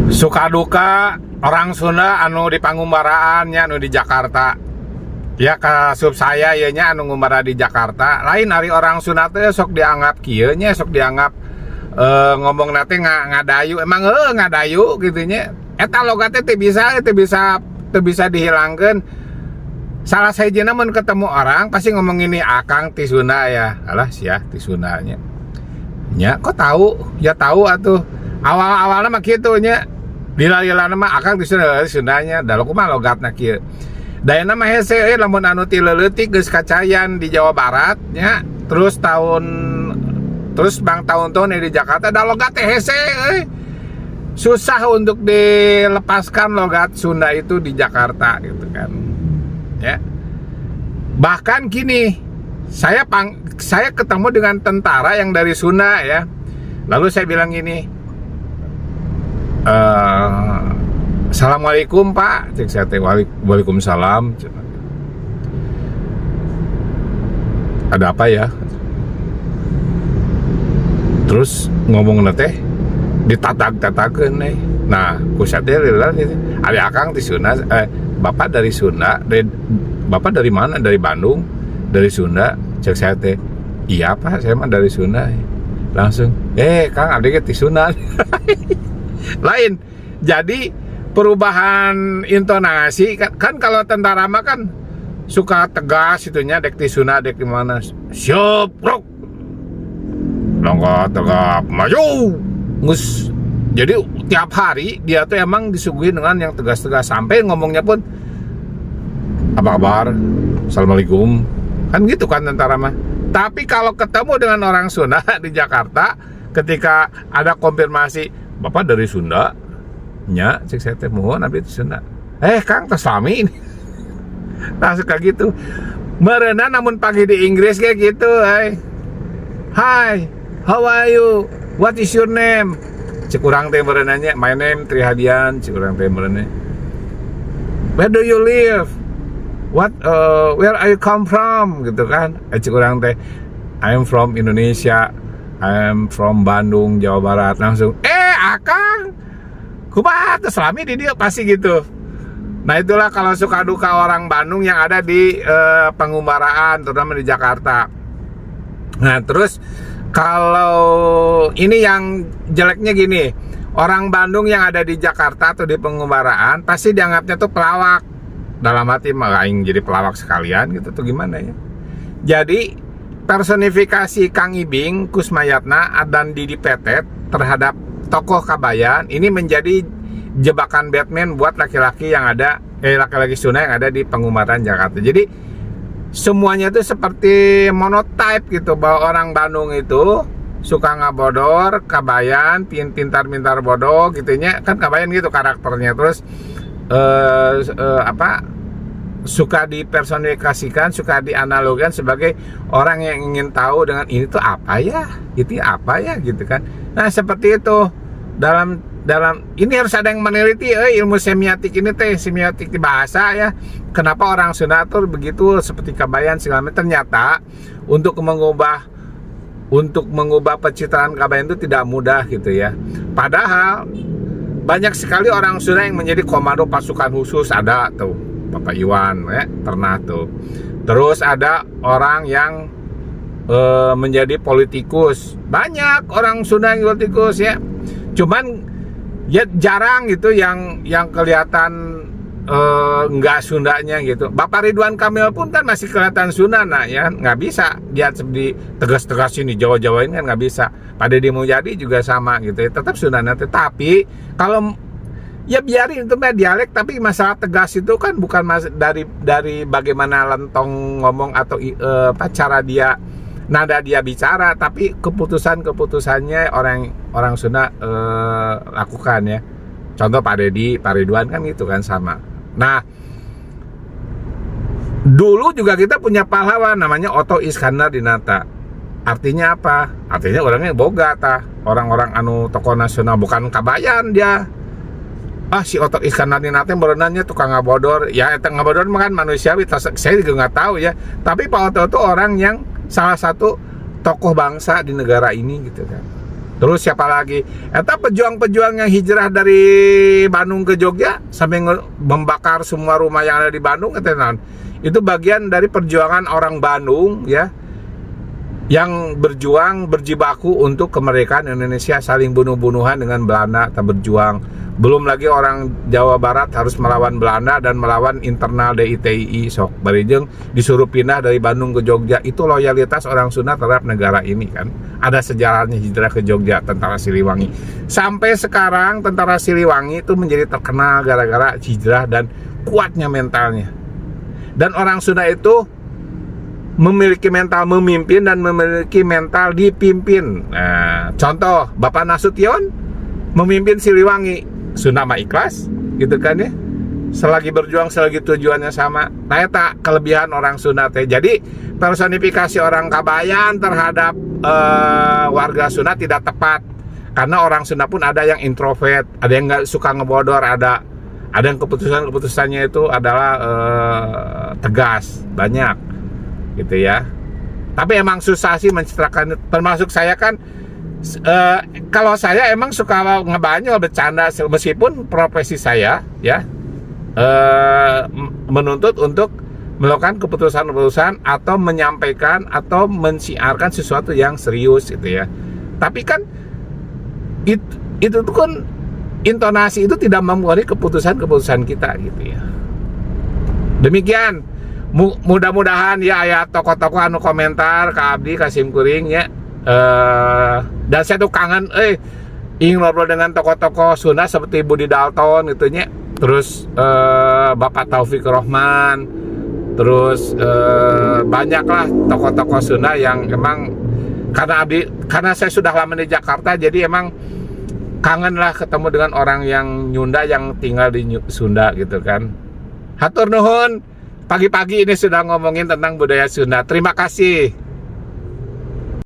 Suka duka orang Sunda anu di Pangumbaraannya anu di Jakarta. Ya kasub saya ya nya anu ngumbara di Jakarta. Lain hari orang Sunda teh sok dianggap kieu nya, sok dianggap ngomong nate ngadayu. Emang ngadayu gitu nya. Eta logatnya teh bisa dihilangkeun. Salah sajena mun ketemu orang pasti ngomong ini akang ti Sunda ya. Alah sia ti Sunda nya. Nya kok tahu? Ya tahu atuh. Awal-awalnya mah kitu nya. Dila-dilana mah akang di Sundanya, da kumaha logatna kieu. Dayana mah hese lamun anu ti leuletik geus kacayan di Jawa Barat nya, terus bang tahun-tahun di Jakarta da logat teh hese susah untuk dilepaskan logat Sunda itu di Jakarta gitu kan. Ya. Bahkan kini saya ketemu dengan tentara yang dari Sunda ya. Lalu saya bilang gini, Assalamualaikum Pak, cek saya teh Waalaikumsalam. Ada apa ya? Terus ngomong teh ditatag-tatageun nih. Nah, ku sateh lila ada akang di Sunda, Bapak dari Sunda, Bapak dari mana? Dari Bandung, dari Sunda. Cek saya teh, iya Pak, saya mah dari Sunda. Langsung, Kang adiknya di Sunda. Lain. Jadi perubahan intonasi kan kalau tentara mah kan suka tegas itunya, dek di Sunda dek di mana, siap rok langkah tegak maju ngus. Jadi tiap hari dia tuh emang disuguhi dengan yang tegas-tegas, sampai ngomongnya pun apa kabar, assalamualaikum, kan gitu kan tentara mah. Tapi kalau ketemu dengan orang Sunda di Jakarta, ketika ada konfirmasi Bapak dari Sunda, nya cek saya teh mohon abdi di Sunda. Kang tos lami ini. Nah suka gitu. Meureunan namun pagi di Inggris kayak gitu, Hi, how are you? What is your name? Cek urang teh meureunanya, my name Trihadian, cek urang teh meureunnya. Where do you live? Where are you come from? Gitu kan. Cek urang teh, I am from Indonesia. I am from Bandung, Jawa Barat. Langsung, akang kumaha teh selami di dia pasti gitu. Nah itulah kalau suka duka orang Bandung yang ada di Pengumbaraan, terutama di Jakarta. Nah terus kalau ini yang jeleknya gini, orang Bandung yang ada di Jakarta atau di Pengumbaraan pasti dianggapnya tuh pelawak. Dalam hati mah aing jadi pelawak sekalian gitu tuh gimana ya. Jadi personifikasi Kang Ibing, Kusmayatna, dan Didi Petet terhadap tokoh Kabayan ini menjadi jebakan Batman buat laki-laki yang ada laki-laki Sunda yang ada di Pengumbaraan Jakarta. Jadi semuanya itu seperti monotype gitu, bahwa orang Bandung itu suka ngabodor, Kabayan pintar-pintar bodoh gitunya kan, Kabayan gitu karakternya. Terus suka dipersonifikasikan, suka dianalogikan sebagai orang yang ingin tahu dengan ini tuh apa ya, itu apa ya gitu kan. Nah seperti itu dalam ini harus ada yang meneliti ilmu semiotik ini teh, semiotik di bahasa ya. Kenapa orang Sunda tuh begitu seperti Kabayan segala macam. Ternyata untuk mengubah pencitraan Kabayan itu tidak mudah gitu ya. Padahal banyak sekali orang Sunda yang menjadi komando pasukan khusus, ada tuh Bapak Iwan pernah tuh. Terus ada orang yang menjadi politikus, banyak orang Sunda yang politikus ya. Cuman ya jarang gitu yang kelihatan nggak Sundanya gitu. Bapak Ridwan Kamil pun kan masih kelihatan Sunda, nah ya nggak bisa dia di tegas-tegasin di Jawa-Jawain kan nggak bisa. Pak Deddy Mulyadi juga sama gitu ya, tetap Sundanya. Tetapi kalau ya biarin itu mah dialek, tapi masalah tegas itu kan bukan dari bagaimana lentong ngomong atau cara dia, nada dia bicara, tapi keputusannya orang Sunda lakukan ya. Contoh Pak Deddy, Pak Ridwan kan gitu kan sama. Nah dulu juga kita punya pahlawan namanya Otto Iskandar Dinata. Artinya apa? Artinya orangnya boga tah, orang-orang anu tokoh nasional, bukan Kabayan dia. Si Otto Iskandar Dinata berenangnya tukang ngabodor. Ya eta ngabodor mah kan manusiawi, saya juga nggak tahu ya. Tapi Pak Otto itu orang yang salah satu tokoh bangsa di negara ini gitu kan. Terus siapa lagi? Eta pejuang-pejuang yang hijrah dari Bandung ke Jogja sampai membakar semua rumah yang ada di Bandung, itu bagian dari perjuangan orang Bandung ya, yang berjuang berjibaku untuk kemerdekaan Indonesia, saling bunuh-bunuhan dengan Belanda, tak berjuang. Belum lagi orang Jawa Barat harus melawan Belanda dan melawan internal DITI, sok barijeng disuruh pindah dari Bandung ke Jogja. Itu loyalitas orang Sunda terhadap negara ini kan. Ada sejarahnya hijrah ke Jogja, tentara Siliwangi. Sampai sekarang tentara Siliwangi itu menjadi terkenal gara-gara hijrah dan kuatnya mentalnya. Dan orang Sunda itu memiliki mental memimpin dan memiliki mental dipimpin. Nah, contoh Bapak Nasution memimpin Siliwangi, Sunda mah ikhlas gitu kan ya, selagi berjuang selagi tujuannya sama. Nah eta kelebihan orang Sunda teh. Jadi personifikasi orang Kabayan terhadap warga Sunda tidak tepat, karena orang Sunda pun ada yang introvert, ada yang nggak suka ngebodor, ada yang keputusannya itu adalah tegas, banyak gitu ya. Tapi emang susah sih mencitrakan, termasuk saya kan. Kalau saya emang suka ngebanyol, bercanda, meskipun profesi saya ya menuntut untuk melakukan keputusan-keputusan atau menyampaikan atau mensiarkan sesuatu yang serius gitu ya. Tapi kan itu tuh kan intonasi itu tidak mempengaruhi keputusan-keputusan kita gitu ya. Demikian, mudah-mudahan ya ayat tokoh-tokoh anu komentar ke Abdi Kasim Kuring ya. Dan saya tuh kangen ingin ngobrol dengan tokoh-tokoh Sunda seperti Budi Dalton gitu nya. Terus Bapak Taufik Rohman. Terus banyaklah tokoh-tokoh Sunda yang emang karena saya sudah lama di Jakarta, jadi emang kangen lah ketemu dengan orang yang Nyunda yang tinggal di Sunda gitu kan. Hatur nuhun. Pagi-pagi ini sudah ngomongin tentang budaya Sunda. Terima kasih.